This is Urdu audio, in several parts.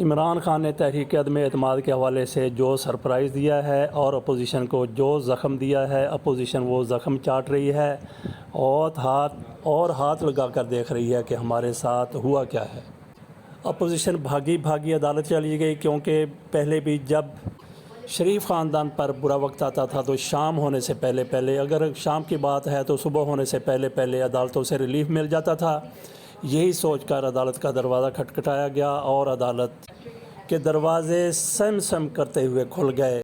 عمران خان نے تحریک عدم اعتماد کے حوالے سے جو سرپرائز دیا ہے اور اپوزیشن کو جو زخم دیا ہے، اپوزیشن وہ زخم چاٹ رہی ہے اور ہاتھ لگا کر دیکھ رہی ہے کہ ہمارے ساتھ ہوا کیا ہے۔ اپوزیشن بھاگی عدالت چلی گئی، کیونکہ پہلے بھی جب شریف خاندان پر برا وقت آتا تھا تو شام ہونے سے پہلے اگر شام کی بات ہے تو صبح ہونے سے پہلے عدالتوں سے ریلیف مل جاتا تھا۔ یہی سوچ کر عدالت کا دروازہ کھٹکھٹایا گیا اور عدالت کے دروازے سم کرتے ہوئے کھل گئے،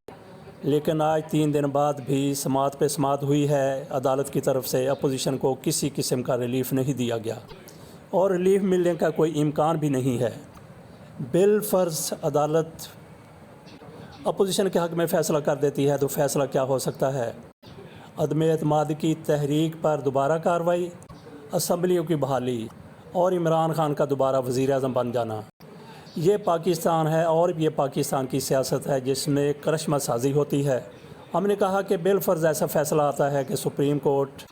لیکن آج 3 دن بعد بھی سماعت پہ سماعت ہوئی ہے۔ عدالت کی طرف سے اپوزیشن کو کسی قسم کا ریلیف نہیں دیا گیا اور ریلیف ملنے کا کوئی امکان بھی نہیں ہے۔ بالفرض عدالت اپوزیشن کے حق میں فیصلہ کر دیتی ہے تو فیصلہ کیا ہو سکتا ہے؟ عدم اعتماد کی تحریک پر دوبارہ کارروائی، اسمبلیوں کی بحالی اور عمران خان کا دوبارہ وزیر اعظم بن جانا۔ یہ پاکستان ہے اور یہ پاکستان کی سیاست ہے جس میں کرشمہ سازی ہوتی ہے۔ ہم نے کہا کہ بالفرض ایسا فیصلہ آتا ہے کہ سپریم کورٹ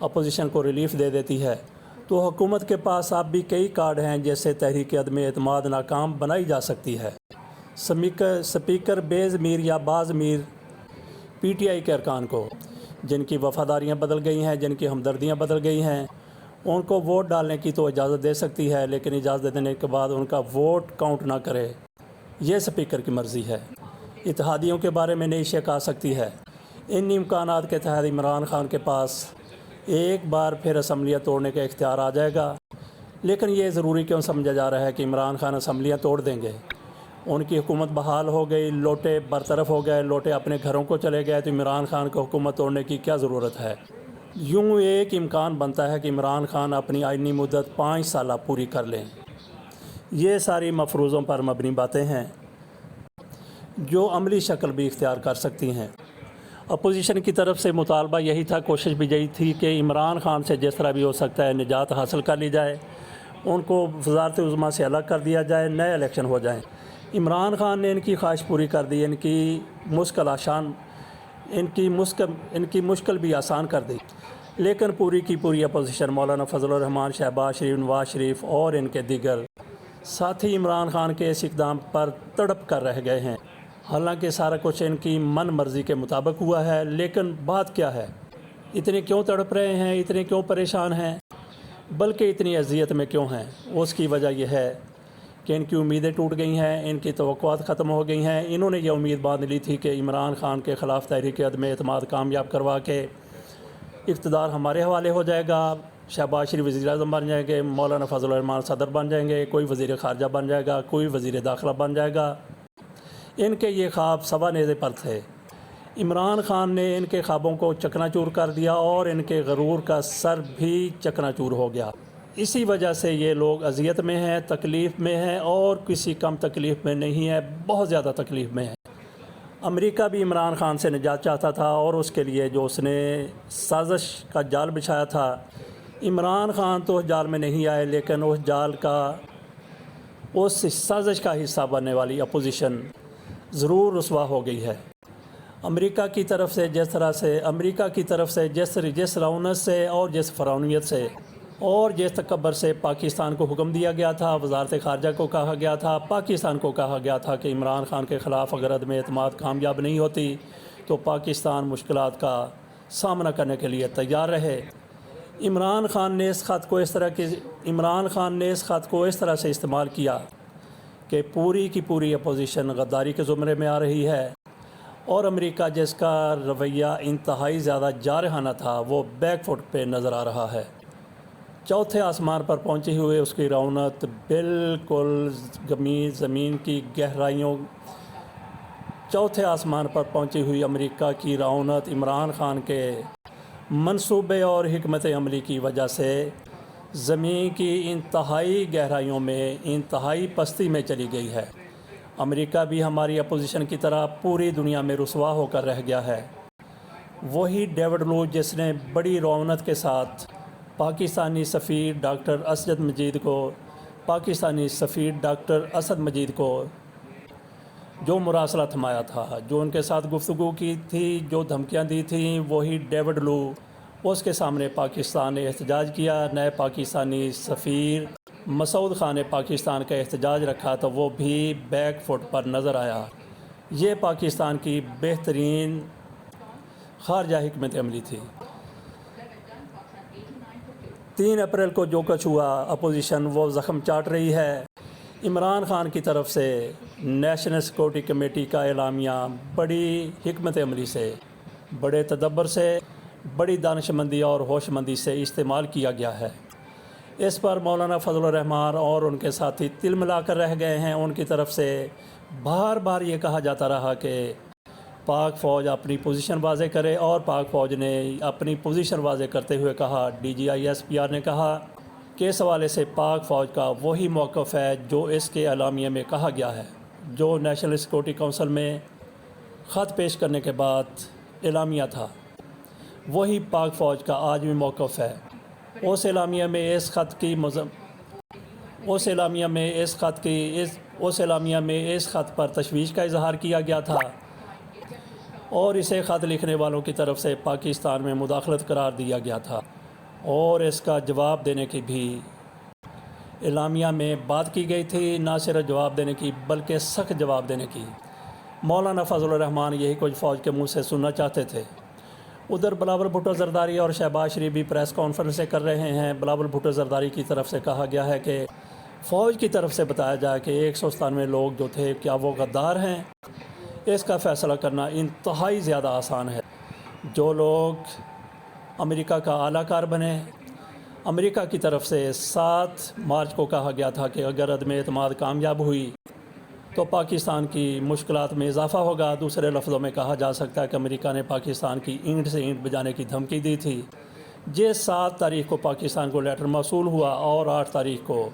اپوزیشن کو ریلیف دے دیتی ہے تو حکومت کے پاس اب بھی کئی کارڈ ہیں جیسے تحریک عدم اعتماد ناکام بنائی جا سکتی ہے۔ سپیکر بیز میر یا باز میر پی ٹی آئی کے ارکان کو، جن کی وفاداریاں بدل گئی ہیں، جن کی ہمدردیاں بدل گئی ہیں، ان کو ووٹ ڈالنے کی تو اجازت دے سکتی ہے، لیکن اجازت دینے کے بعد ان کا ووٹ کاؤنٹ نہ کرے، یہ سپیکر کی مرضی ہے۔ اتحادیوں کے بارے میں نئی شک آ سکتی ہے۔ ان امکانات کے تحت عمران خان کے پاس ایک بار پھر اسمبلیاں توڑنے کا اختیار آ جائے گا، لیکن یہ ضروری کیوں سمجھا جا رہا ہے کہ عمران خان اسمبلیاں توڑ دیں گے؟ ان کی حکومت بحال ہو گئی، لوٹے برطرف ہو گئے، لوٹے اپنے گھروں کو چلے گئے، تو عمران خان کو حکومت توڑنے کی کیا ضرورت ہے؟ یوں ایک امکان بنتا ہے کہ عمران خان اپنی آئینی مدت 5 سالہ پوری کر لیں۔ یہ ساری مفروضوں پر مبنی باتیں ہیں جو عملی شکل بھی اختیار کر سکتی ہیں۔ اپوزیشن کی طرف سے مطالبہ یہی تھا، کوشش بھی یہی تھی کہ عمران خان سے جس طرح بھی ہو سکتا ہے نجات حاصل کر لی جائے، ان کو وزارت عظمیٰ سے الگ کر دیا جائے، نئے الیکشن ہو جائیں۔ عمران خان نے ان کی خواہش پوری کر دی، ان کی مشکل بھی آسان کر دی، لیکن پوری کی پوری اپوزیشن مولانا فضل الرحمان، شہباز شریف، نواز شریف اور ان کے دیگر ساتھی عمران خان کے اس اقدام پر تڑپ کر رہ گئے ہیں۔ حالانکہ سارا کچھ ان کی من مرضی کے مطابق ہوا ہے، لیکن بات کیا ہے؟ اتنے کیوں تڑپ رہے ہیں، اتنے کیوں پریشان ہیں، بلکہ اتنی اذیت میں کیوں ہیں؟ اس کی وجہ یہ ہے کہ ان کی امیدیں ٹوٹ گئی ہیں، ان کی توقعات ختم ہو گئی ہیں۔ انہوں نے یہ امید باندھ لی تھی کہ عمران خان کے خلاف تحریک عدم اعتماد کامیاب کروا کے اقتدار ہمارے حوالے ہو جائے گا، شہباز شریف وزیر اعظم بن جائیں گے، مولانا فضل الرحمان صدر بن جائیں گے، کوئی وزیر خارجہ بن جائے گا، کوئی وزیر داخلہ بن جائے گا۔ ان کے یہ خواب سوا نیزے پر تھے۔ عمران خان نے ان کے خوابوں کو چکنا چور کر دیا اور ان کے غرور کا سر بھی چکنا چور ہو گیا۔ اسی وجہ سے یہ لوگ اذیت میں ہیں، تکلیف میں ہیں، اور کسی کم تکلیف میں نہیں ہے، بہت زیادہ تکلیف میں ہے۔ امریکہ بھی عمران خان سے نجات چاہتا تھا اور اس کے لیے جو اس نے سازش کا جال بچھایا تھا، عمران خان تو اس جال میں نہیں آئے، لیکن اس سازش کا حصہ بننے والی اپوزیشن ضرور رسوا ہو گئی ہے۔ امریکہ کی طرف سے جس رونق سے اور جس فرعونیت سے اور جس تکبر سے پاکستان کو حکم دیا گیا تھا، وزارت خارجہ کو کہا گیا تھا، پاکستان کو کہا گیا تھا کہ عمران خان کے خلاف اگر عدم اعتماد کامیاب نہیں ہوتی تو پاکستان مشکلات کا سامنا کرنے کے لیے تیار رہے۔ عمران خان نے اس خط کو اس طرح سے استعمال کیا کہ پوری کی پوری اپوزیشن غداری کے زمرے میں آ رہی ہے، اور امریکہ جس کا رویہ انتہائی زیادہ جارحانہ تھا وہ بیک فٹ پہ نظر آ رہا ہے۔ چوتھے آسمان پر پہنچے ہوئے اس کی رونق بالکل زمین کی گہرائیوں چوتھے آسمان پر پہنچی ہوئی امریکہ کی رونق عمران خان کے منصوبے اور حکمت عملی کی وجہ سے زمین کی انتہائی گہرائیوں میں انتہائی پستی میں چلی گئی ہے۔ امریکہ بھی ہماری اپوزیشن کی طرح پوری دنیا میں رسوا ہو کر رہ گیا ہے۔ وہی ڈیوڈ لو جس نے بڑی رونق کے ساتھ پاکستانی سفیر ڈاکٹر اسد مجید کو جو مراسلہ تھمایا تھا، جو ان کے ساتھ گفتگو کی تھی، جو دھمکیاں دی تھیں، وہی ڈیوڈ لو اس کے سامنے پاکستان نے احتجاج کیا۔ نئے پاکستانی سفیر مسعود خان نے پاکستان کا احتجاج رکھا تو وہ بھی بیک فٹ پر نظر آیا۔ یہ پاکستان کی بہترین خارجہ حکمت عملی تھی۔ 3 اپریل کو جو کچھ ہوا، اپوزیشن وہ زخم چاٹ رہی ہے۔ عمران خان کی طرف سے نیشنل سیکورٹی کمیٹی کا اعلامیہ بڑی حکمت عملی سے، بڑے تدبر سے، بڑی دانشمندی اور ہوشمندی سے استعمال کیا گیا ہے۔ اس پر مولانا فضل الرحمان اور ان کے ساتھی تل ملا کر رہ گئے ہیں۔ ان کی طرف سے بار بار یہ کہا جاتا رہا کہ پاک فوج اپنی پوزیشن واضح کرے، اور پاک فوج نے اپنی پوزیشن واضح کرتے ہوئے کہا، DGI SPR نے کہا کہ اس حوالے سے پاک فوج کا وہی موقف ہے جو اس کے اعلامیے میں کہا گیا ہے، جو نیشنل سیکورٹی کونسل میں خط پیش کرنے کے بعد اعلامیہ تھا، وہی پاک فوج کا آج بھی موقف ہے۔ اس اعلامیہ میں اس خط پر تشویش کا اظہار کیا گیا تھا، اور اسے خط لکھنے والوں کی طرف سے پاکستان میں مداخلت قرار دیا گیا تھا، اور اس کا جواب دینے کی بھی اعلامیہ میں بات کی گئی تھی۔ نہ صرف جواب دینے کی بلکہ سخت جواب دینے کی۔ مولانا فضل الرحمان یہی کچھ فوج کے منہ سے سننا چاہتے تھے۔ ادھر بلاول بھٹو زرداری اور شہباز شریف بھی پریس کانفرنسیں کر رہے ہیں۔ بلاول بھٹو زرداری کی طرف سے کہا گیا ہے کہ فوج کی طرف سے بتایا جائے کہ 197 لوگ جو تھے کیا وہ غدار ہیں۔ اس کا فیصلہ کرنا انتہائی زیادہ آسان ہے۔ جو لوگ امریکہ کا اعلیٰ کار بنے، امریکہ کی طرف سے 7 مارچ کو کہا گیا تھا کہ اگر عدم اعتماد کامیاب ہوئی تو پاکستان کی مشکلات میں اضافہ ہوگا۔ دوسرے لفظوں میں کہا جا سکتا ہے کہ امریکہ نے پاکستان کی اینٹ سے اینٹ بجانے کی دھمکی دی تھی۔ جس 7 تاریخ کو پاکستان کو لیٹر موصول ہوا اور 8 تاریخ کو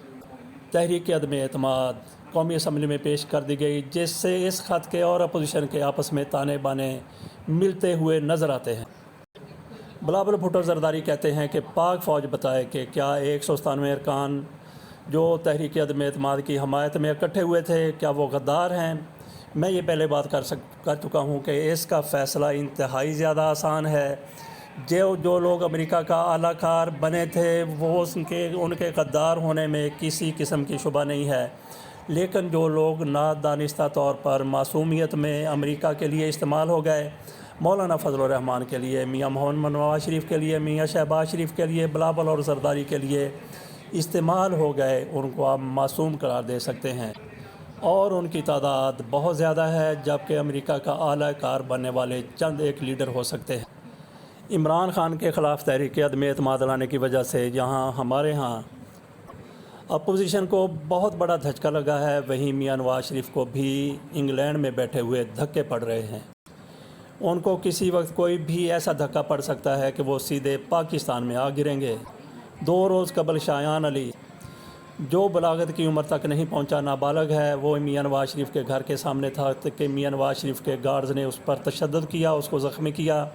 تحریک عدم اعتماد قومی اسمبلی میں پیش کر دی گئی، جس سے اس خط کے اور اپوزیشن کے آپس میں تانے بانے ملتے ہوئے نظر آتے ہیں۔ بلاول بھٹو زرداری کہتے ہیں کہ پاک فوج بتائے کہ کیا 197 ارکان جو تحریک عدم اعتماد کی حمایت میں اکٹھے ہوئے تھے کیا وہ غدار ہیں۔ میں یہ پہلے بات کر چکا ہوں کہ اس کا فیصلہ انتہائی زیادہ آسان ہے۔ جو لوگ امریکہ کا اعلیٰ کار بنے تھے وہ ان کے غدار ہونے میں کسی قسم کی شبہ نہیں ہے، لیکن جو لوگ نادانستہ طور پر معصومیت میں امریکہ کے لیے استعمال ہو گئے، مولانا فضل الرحمان کے لیے، میاں محمد نواز شریف کے لیے، میاں شہباز شریف کے لیے، بلاول اور زرداری کے لیے استعمال ہو گئے، ان کو آپ معصوم قرار دے سکتے ہیں، اور ان کی تعداد بہت زیادہ ہے، جبکہ امریکہ کا اعلیٰ کار بننے والے چند ایک لیڈر ہو سکتے ہیں۔ عمران خان کے خلاف تحریک عدم اعتماد لانے کی وجہ سے جہاں ہمارے ہاں اپوزیشن کو بہت بڑا دھچکا لگا ہے، وہیں میاں نواز شریف کو بھی انگلینڈ میں بیٹھے ہوئے دھکے پڑ رہے ہیں۔ ان کو کسی وقت کوئی بھی ایسا دھکا پڑ سکتا ہے کہ وہ سیدھے پاکستان میں آ گریں گے۔ 2 روز قبل شایان علی، جو بلاغت کی عمر تک نہیں پہنچا، نابالغ ہے، وہ میاں نواز شریف کے گھر کے سامنے تھا کہ میاں نواز شریف کے گارڈز نے اس پر تشدد کیا، اس کو زخمی کیا۔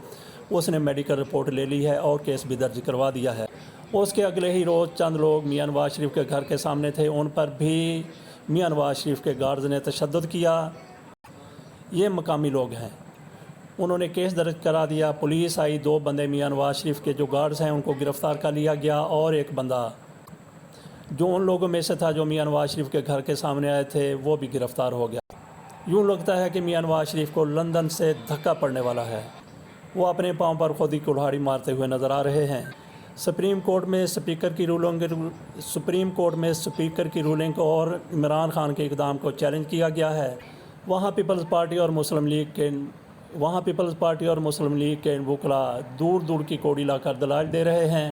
اس نے میڈیکل رپورٹ لے لی ہے اور کیس بھی درج کروا دیا ہے۔ اس کے اگلے ہی روز چند لوگ میاں نواز شریف کے گھر کے سامنے تھے، ان پر بھی میاں نواز شریف کے گارڈز نے تشدد کیا۔ یہ مقامی لوگ ہیں، انہوں نے کیس درج کرا دیا۔ پولیس آئی، 2 بندے میاں نواز شریف کے جو گارڈز ہیں ان کو گرفتار کر لیا گیا، اور ایک بندہ جو ان لوگوں میں سے تھا جو میاں نواز شریف کے گھر کے سامنے آئے تھے وہ بھی گرفتار ہو گیا۔ یوں لگتا ہے کہ میاں نواز شریف کو لندن سے دھکا پڑنے والا ہے۔ وہ اپنے پاؤں پر خود ہی کلہاڑی مارتے ہوئے نظر آ رہے ہیں۔ سپریم کورٹ میں سپیکر کی رولنگ اور عمران خان کے اقدام کو چیلنج کیا گیا ہے۔ وہاں پیپلز پارٹی اور مسلم لیگ کے وکلاء دور دور کی کوڑی لا کر دلائل دے رہے ہیں۔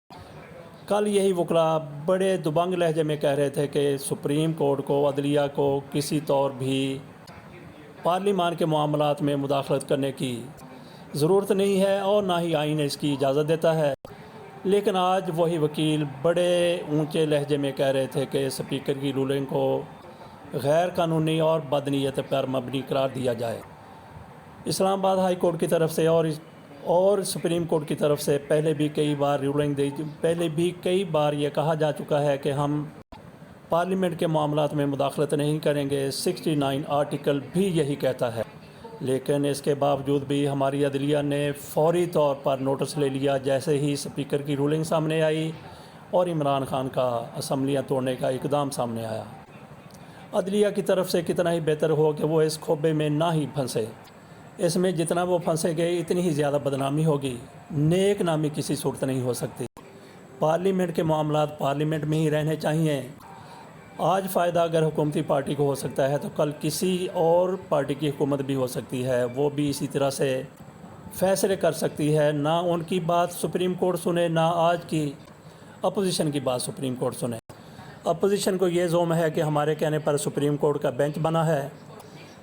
کل یہی وکلاء بڑے دبنگ لہجے میں کہہ رہے تھے کہ سپریم کورٹ کو، عدلیہ کو کسی طور بھی پارلیمان کے معاملات میں مداخلت کرنے کی ضرورت نہیں ہے، اور نہ ہی آئین اس کی اجازت دیتا ہے۔ لیکن آج وہی وکیل بڑے اونچے لہجے میں کہہ رہے تھے کہ سپیکر کی رولنگ کو غیر قانونی اور بدنیت پر مبنی قرار دیا جائے۔ اسلام آباد ہائی کورٹ کی طرف سے اور سپریم کورٹ کی طرف سے پہلے بھی کئی بار یہ کہا جا چکا ہے کہ ہم پارلیمنٹ کے معاملات میں مداخلت نہیں کریں گے۔ 69 آرٹیکل بھی یہی کہتا ہے، لیکن اس کے باوجود بھی ہماری عدلیہ نے فوری طور پر نوٹس لے لیا۔ جیسے ہی سپیکر کی رولنگ سامنے آئی، اور عمران خان کا اسمبلیاں توڑنے کا اقدام سامنے آیا۔ عدلیہ کی طرف سے کتنا ہی بہتر ہو کہ وہ اس کھوبے میں نہ ہی پھنسے، اس میں جتنا وہ پھنسے گئے اتنی ہی زیادہ بدنامی ہوگی، نیک نامی کسی صورت نہیں ہو سکتی۔ پارلیمنٹ کے معاملات پارلیمنٹ میں ہی رہنے چاہیے۔ آج فائدہ اگر حکومتی پارٹی کو ہو سکتا ہے تو کل کسی اور پارٹی کی حکومت بھی ہو سکتی ہے، وہ بھی اسی طرح سے فیصلے کر سکتی ہے۔ نہ ان کی بات سپریم کورٹ سنے، نہ آج کی اپوزیشن کی بات سپریم کورٹ سنے۔ اپوزیشن کو یہ زوم ہے کہ ہمارے کہنے پر سپریم کورٹ کا بینچ بنا ہے۔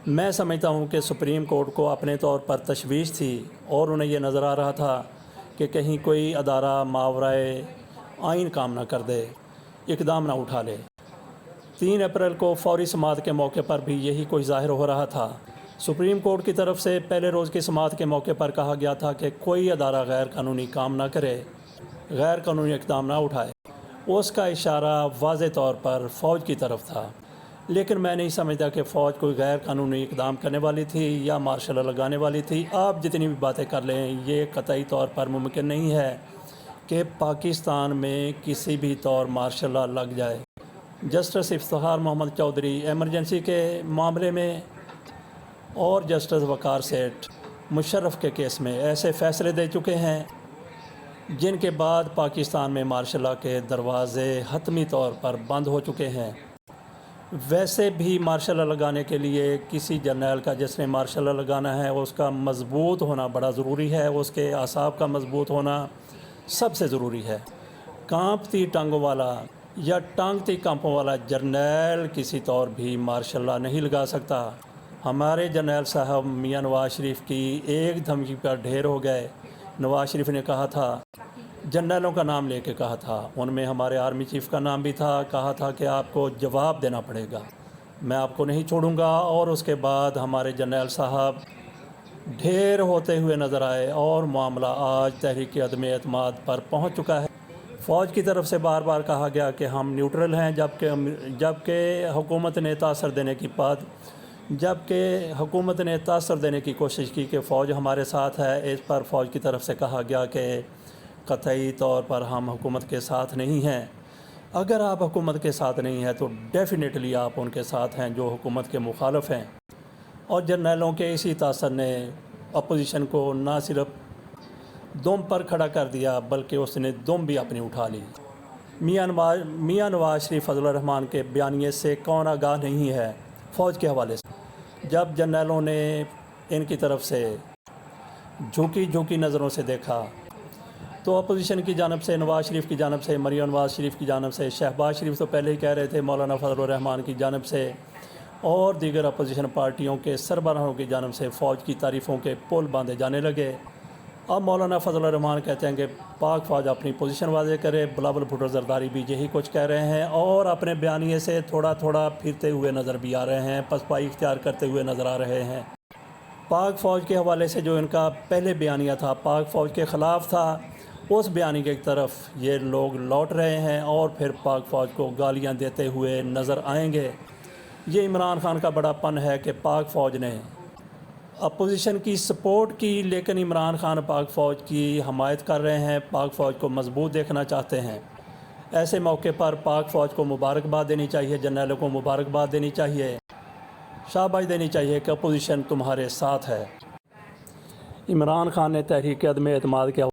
میں سمجھتا ہوں کہ سپریم کورٹ کو اپنے طور پر تشویش تھی اور انہیں یہ نظر آ رہا تھا کہ کہیں کوئی ادارہ ماورائے آئین کام نہ کر دے، اقدام نہ اٹھا لے۔ 3 اپریل کو فوری سماعت کے موقع پر بھی یہی کچھ ظاہر ہو رہا تھا۔ سپریم کورٹ کی طرف سے پہلے روز کی سماعت کے موقع پر کہا گیا تھا کہ کوئی ادارہ غیر قانونی کام نہ کرے، غیر قانونی اقدام نہ اٹھائے۔ اس کا اشارہ واضح طور پر فوج کی طرف تھا، لیکن میں نہیں سمجھتا کہ فوج کوئی غیر قانونی اقدام کرنے والی تھی یا مارشل لا لگانے والی تھی۔ آپ جتنی بھی باتیں کر لیں، یہ قطعی طور پر ممکن نہیں ہے کہ پاکستان میں کسی بھی طور مارشل لا لگ جائے۔ جسٹس افتخار محمد چودھری ایمرجنسی کے معاملے میں اور جسٹس وقار سیٹھ مشرف کے کیس میں ایسے فیصلے دے چکے ہیں جن کے بعد پاکستان میں مارشل لا کے دروازے حتمی طور پر بند ہو چکے ہیں۔ ویسے بھی مارشل لا لگانے کے لیے کسی جرنیل کا جس نے مارشل لا لگانا ہے اس کا مضبوط ہونا بڑا ضروری ہے، اس کے اعصاب کا مضبوط ہونا سب سے ضروری ہے۔ کانپتی ٹانگوں والا یا ٹانگتی کانپوں والا جرنیل کسی طور بھی مارشل لا نہیں لگا سکتا۔ ہمارے جرنیل صاحب میاں نواز شریف کی ایک دھمکی پر ڈھیر ہو گئے۔ نواز شریف نے کہا تھا، جرنیلوں کا نام لے کے کہا تھا، ان میں ہمارے آرمی چیف کا نام بھی تھا، کہا تھا کہ آپ کو جواب دینا پڑے گا، میں آپ کو نہیں چھوڑوں گا۔ اور اس کے بعد ہمارے جرنیل صاحب ڈھیر ہوتے ہوئے نظر آئے اور معاملہ آج تحریک عدم اعتماد پر پہنچ چکا ہے۔ فوج کی طرف سے بار بار کہا گیا کہ ہم نیوٹرل ہیں، جبکہ حکومت نے تاثر دینے کی کوشش کی کہ فوج ہمارے ساتھ ہے۔ اس پر فوج کی طرف سے کہا گیا کہ قطعی طور پر ہم حکومت کے ساتھ نہیں ہیں۔ اگر آپ حکومت کے ساتھ نہیں ہیں تو ڈیفینیٹلی آپ ان کے ساتھ ہیں جو حکومت کے مخالف ہیں۔ اور جرنیلوں کے اسی تاثر نے اپوزیشن کو نہ صرف دم پر کھڑا کر دیا بلکہ اس نے دم بھی اپنی اٹھا لی۔ میاں نواز شریف فضل الرحمان کے بیانیے سے کون آگاہ نہیں ہے فوج کے حوالے سے؟ جب جرنیلوں نے ان کی طرف سے جھوکی نظروں سے دیکھا تو اپوزیشن کی جانب سے، نواز شریف کی جانب سے، مریم نواز شریف کی جانب سے، شہباز شریف تو پہلے ہی کہہ رہے تھے، مولانا فضل الرحمان کی جانب سے اور دیگر اپوزیشن پارٹیوں کے سربراہوں کی جانب سے فوج کی تعریفوں کے پل باندھے جانے لگے۔ اب مولانا فضل الرحمان کہتے ہیں کہ پاک فوج اپنی پوزیشن واضح کرے، بلاول بھٹو زرداری بھی یہی کچھ کہہ رہے ہیں اور اپنے بیانیے سے تھوڑا تھوڑا پھرتے ہوئے نظر بھی آ رہے ہیں، پسپائی اختیار کرتے ہوئے نظر آ رہے ہیں۔ پاک فوج کے حوالے سے جو ان کا پہلے بیانیہ تھا پاک فوج کے خلاف تھا، اس بیانیے کی طرف یہ لوگ لوٹ رہے ہیں اور پھر پاک فوج کو گالیاں دیتے ہوئے نظر آئیں گے۔ یہ عمران خان کا بڑا پن ہے کہ پاک فوج نے اپوزیشن کی سپورٹ کی، لیکن عمران خان پاک فوج کی حمایت کر رہے ہیں، پاک فوج کو مضبوط دیکھنا چاہتے ہیں۔ ایسے موقع پر پاک فوج کو مبارکباد دینی چاہیے، جرنیلوں کو مبارکباد دینی چاہیے، شاباش دینی چاہیے کہ اپوزیشن تمہارے ساتھ ہے۔ عمران خان نے تحریک عدم اعتماد کے